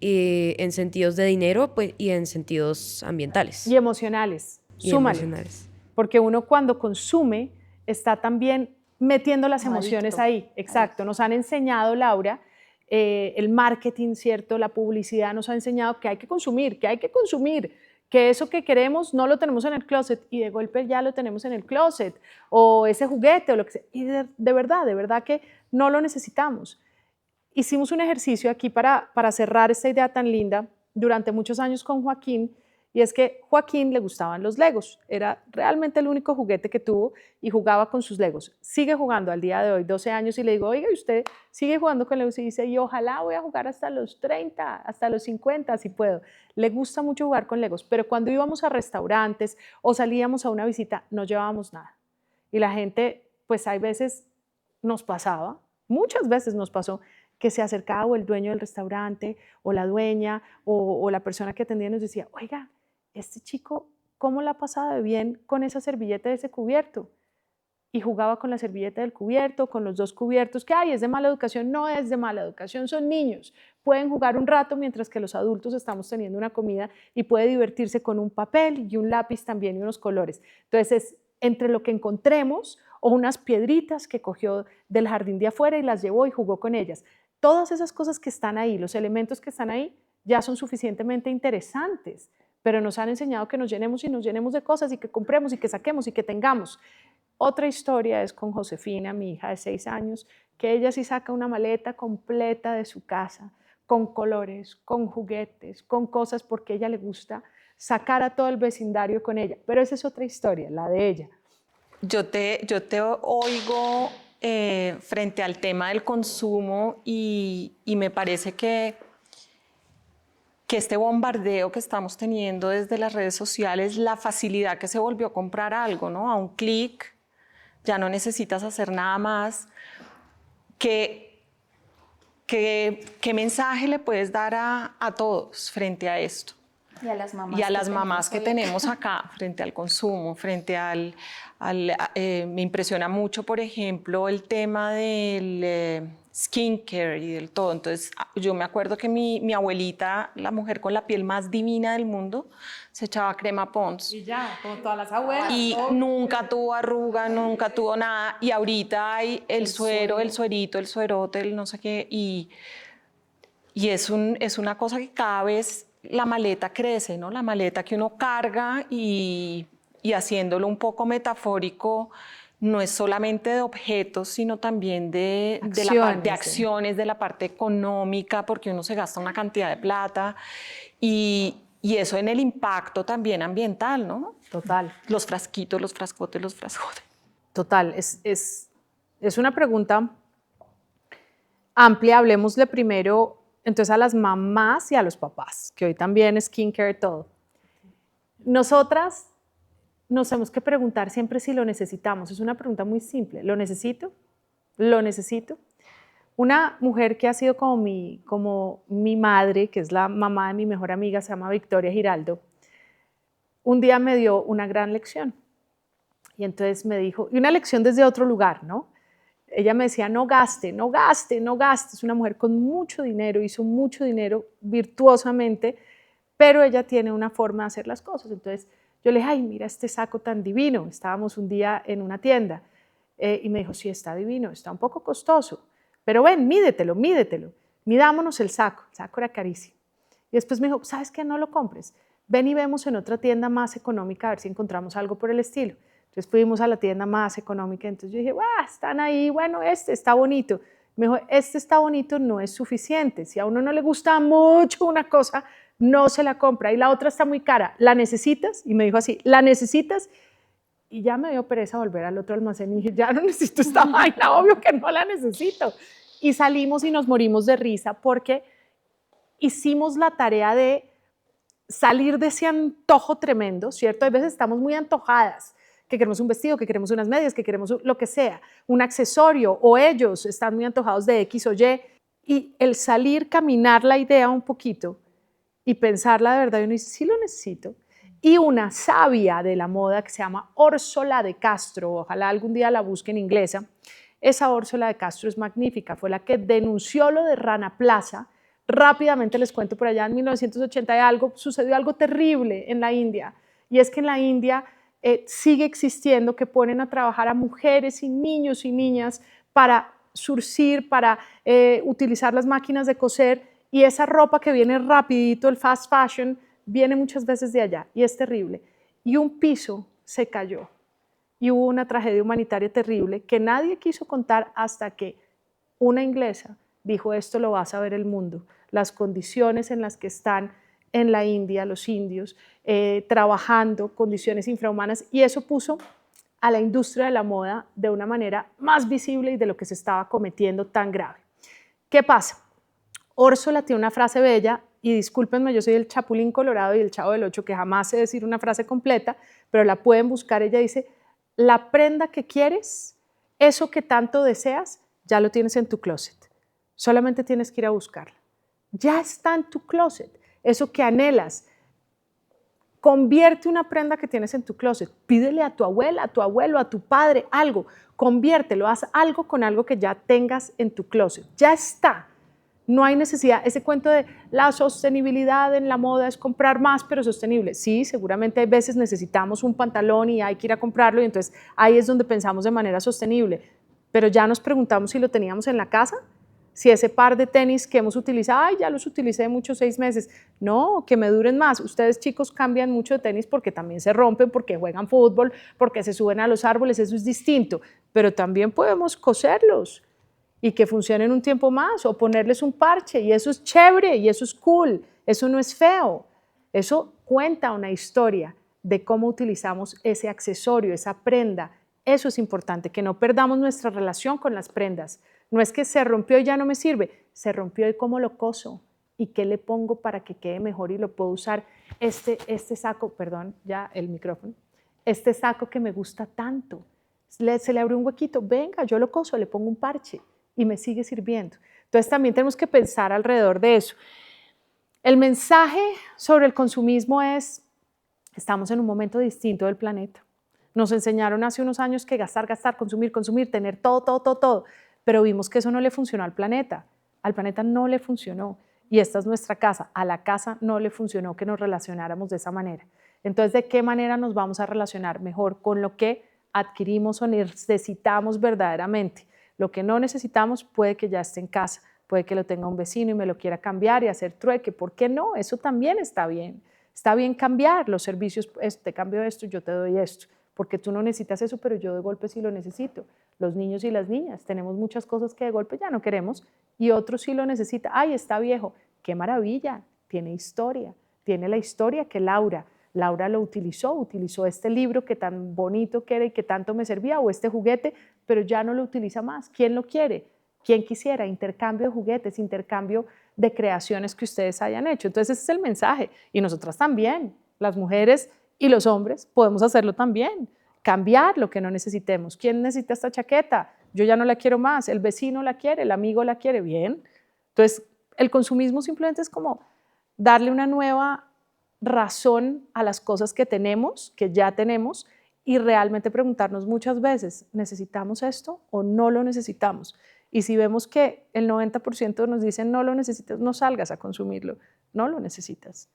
en sentidos de dinero pues, y en sentidos ambientales. Y emocionales. Y Súmale. emocionales. Porque uno cuando consume está también metiendo las emociones ahí. Exacto. Nos han enseñado, Laura, el marketing, ¿cierto? La publicidad nos ha enseñado que hay que consumir, que eso que queremos no lo tenemos en el closet y de golpe ya lo tenemos en el closet, o ese juguete o lo que sea. Y de verdad que no lo necesitamos. Hicimos un ejercicio aquí para cerrar esta idea tan linda durante muchos años con Joaquín, y es que Joaquín le gustaban los Legos, era realmente el único juguete que tuvo y jugaba con sus Legos. Sigue jugando al día de hoy, 12 años, y le digo, oiga, ¿usted sigue jugando con Legos? Y dice, y ojalá voy a jugar hasta los 30, hasta los 50, si puedo. Le gusta mucho jugar con Legos, pero cuando íbamos a restaurantes o salíamos a una visita, no llevábamos nada. Y la gente, pues hay veces nos pasaba, muchas veces nos pasó, que se acercaba o el dueño del restaurante o la dueña o la persona que atendía nos decía, oiga, este chico, ¿cómo la ha pasado de bien con esa servilleta de ese cubierto? Y jugaba con la servilleta del cubierto, con los dos cubiertos, que ay, es de mala educación. No es de mala educación, son niños. Pueden jugar un rato mientras que los adultos estamos teniendo una comida y puede divertirse con un papel y un lápiz también y unos colores. Entonces es entre lo que encontremos o unas piedritas que cogió del jardín de afuera y las llevó y jugó con ellas. Todas esas cosas que están ahí, los elementos que están ahí, ya son suficientemente interesantes, pero nos han enseñado que nos llenemos y nos llenemos de cosas y que compremos y que saquemos y que tengamos. Otra historia es con Josefina, mi hija de 6 años, que ella sí saca una maleta completa de su casa, con colores, con juguetes, con cosas, porque a ella le gusta sacar a todo el vecindario con ella. Pero esa es otra historia, la de ella. Yo te oigo frente al tema del consumo y me parece que este bombardeo que estamos teniendo desde las redes sociales, la facilidad que se volvió a comprar algo, ¿no? A un clic, ya no necesitas hacer nada más. ¿Qué mensaje le puedes dar a todos frente a esto? Y a las mamás, que tenemos acá, frente al consumo, frente me impresiona mucho, por ejemplo, el tema del skincare y del todo. Entonces, yo me acuerdo que mi abuelita, la mujer con la piel más divina del mundo, se echaba crema Pond's. Y ya, como todas las abuelas. Y nunca tuvo arruga, nunca tuvo nada. Y ahorita hay el suero, el suerito, el suerote, el no sé qué. Y es una cosa que cada vez la maleta crece, ¿no? La maleta que uno carga y haciéndolo un poco metafórico, no es solamente de objetos, sino también de la parte de acciones, de la parte económica, porque uno se gasta una cantidad de plata y eso en el impacto también ambiental, ¿no? Total. Los frasquitos, los frascotes, los frascotes. Total, es una pregunta amplia. Hablemosle primero entonces a las mamás y a los papás, que hoy también es skincare todo. Nosotras nos tenemos que preguntar siempre si lo necesitamos. Es una pregunta muy simple. ¿Lo necesito? ¿Lo necesito? Una mujer que ha sido como mi madre, que es la mamá de mi mejor amiga, se llama Victoria Giraldo, un día me dio una gran lección. Y entonces me dijo, y una lección desde otro lugar, ¿no? Ella me decía, no gaste, no gaste, no gaste. Es una mujer con mucho dinero, hizo mucho dinero virtuosamente, pero ella tiene una forma de hacer las cosas. Entonces yo le dije, ay, mira este saco tan divino. Estábamos un día en una tienda y me dijo, sí, está divino, está un poco costoso, pero ven, mídetelo, mídetelo. Midámonos el saco era carísimo. Y después me dijo, ¿sabes qué? No lo compres. Ven y vemos en otra tienda más económica a ver si encontramos algo por el estilo. Entonces fuimos a la tienda más económica, entonces yo dije, están ahí, bueno, este está bonito. Me dijo, este está bonito no es suficiente. Si a uno no le gusta mucho una cosa, no se la compra. Y la otra está muy cara, ¿la necesitas? Y me dijo así, ¿la necesitas? Y ya me dio pereza volver al otro almacén y dije, ya no necesito esta vaina, obvio que no la necesito. Y salimos y nos morimos de risa porque hicimos la tarea de salir de ese antojo tremendo, ¿cierto? A veces estamos muy antojadas, que queremos un vestido, que queremos unas medias, que queremos lo que sea, un accesorio, o ellos están muy antojados de X o Y el salir, caminar la idea un poquito y pensarla de verdad, y uno dice, sí lo necesito. Y una sabia de la moda que se llama Orsola de Castro, ojalá algún día la busquen inglesa, esa Orsola de Castro es magnífica, fue la que denunció lo de Rana Plaza. Rápidamente les cuento, por allá en 1980 y algo, sucedió algo terrible en la India, y es que en la India sigue existiendo que ponen a trabajar a mujeres y niños y niñas para surcir, para utilizar las máquinas de coser, y esa ropa que viene rapidito, el fast fashion, viene muchas veces de allá, y es terrible. Y un piso se cayó, y hubo una tragedia humanitaria terrible que nadie quiso contar hasta que una inglesa dijo, esto lo va a saber el mundo, las condiciones en las que están en la India los indios, trabajando, condiciones infrahumanas, y eso puso a la industria de la moda de una manera más visible y de lo que se estaba cometiendo tan grave. ¿Qué pasa? Orsola tiene una frase bella, y discúlpenme, yo soy el Chapulín Colorado y el Chavo del Ocho, que jamás sé decir una frase completa, pero la pueden buscar. Ella dice, la prenda que quieres, eso que tanto deseas, ya lo tienes en tu closet. Solamente tienes que ir a buscarla. Ya está en tu closet. Eso que anhelas, convierte una prenda que tienes en tu closet. Pídele a tu abuela, a tu abuelo, a tu padre, algo. Conviértelo, haz algo con algo que ya tengas en tu closet. Ya está. No hay necesidad. Ese cuento de la sostenibilidad en la moda es comprar más, pero sostenible. Sí, seguramente hay veces necesitamos un pantalón y hay que ir a comprarlo, y entonces ahí es donde pensamos de manera sostenible. Pero ya nos preguntamos si lo teníamos en la casa. Si ese par de tenis que hemos utilizado, ay, ya los utilicé muchos 6 meses. No, que me duren más. Ustedes, chicos, cambian mucho de tenis porque también se rompen, porque juegan fútbol, porque se suben a los árboles, eso es distinto. Pero también podemos coserlos y que funcionen un tiempo más, o ponerles un parche, y eso es chévere, y eso es cool, eso no es feo. Eso cuenta una historia de cómo utilizamos ese accesorio, esa prenda. Eso es importante, que no perdamos nuestra relación con las prendas. No es que se rompió y ya no me sirve, se rompió y cómo lo coso, y qué le pongo para que quede mejor y lo puedo usar. Este saco, perdón, ya el micrófono, este saco que me gusta tanto, se le abrió un huequito, venga, yo lo coso, le pongo un parche y me sigue sirviendo. Entonces también tenemos que pensar alrededor de eso. El mensaje sobre el consumismo es, estamos en un momento distinto del planeta. Nos enseñaron hace unos años que gastar, gastar, consumir, consumir, tener todo, todo, todo, todo, pero vimos que eso no le funcionó al planeta no le funcionó, y esta es nuestra casa, a la casa no le funcionó que nos relacionáramos de esa manera. Entonces, ¿de qué manera nos vamos a relacionar mejor con lo que adquirimos o necesitamos verdaderamente? Lo que no necesitamos puede que ya esté en casa, puede que lo tenga un vecino y me lo quiera cambiar y hacer trueque. ¿Por qué no? Eso también está bien. Está bien cambiar los servicios, te cambio esto, yo te doy esto, porque tú no necesitas eso, pero yo de golpe sí lo necesito. Los niños y las niñas tenemos muchas cosas que de golpe ya no queremos, y otros sí lo necesitan. ¡Ay, está viejo! ¡Qué maravilla! Tiene historia, tiene la historia que Laura lo utilizó este libro que tan bonito que era y que tanto me servía, o este juguete, pero ya no lo utiliza más. ¿Quién lo quiere? ¿Quién quisiera? Intercambio de juguetes, intercambio de creaciones que ustedes hayan hecho. Entonces ese es el mensaje. Y nosotras también, las mujeres y los hombres, podemos hacerlo también. Cambiar lo que no necesitemos. ¿Quién necesita esta chaqueta? Yo ya no la quiero más. El vecino la quiere, el amigo la quiere. Bien. Entonces el consumismo simplemente es como darle una nueva razón a las cosas que tenemos, que ya tenemos, y realmente preguntarnos muchas veces, ¿necesitamos esto o no lo necesitamos? Y si vemos que el 90% nos dicen no lo necesitas, no salgas a consumirlo, no lo necesitas.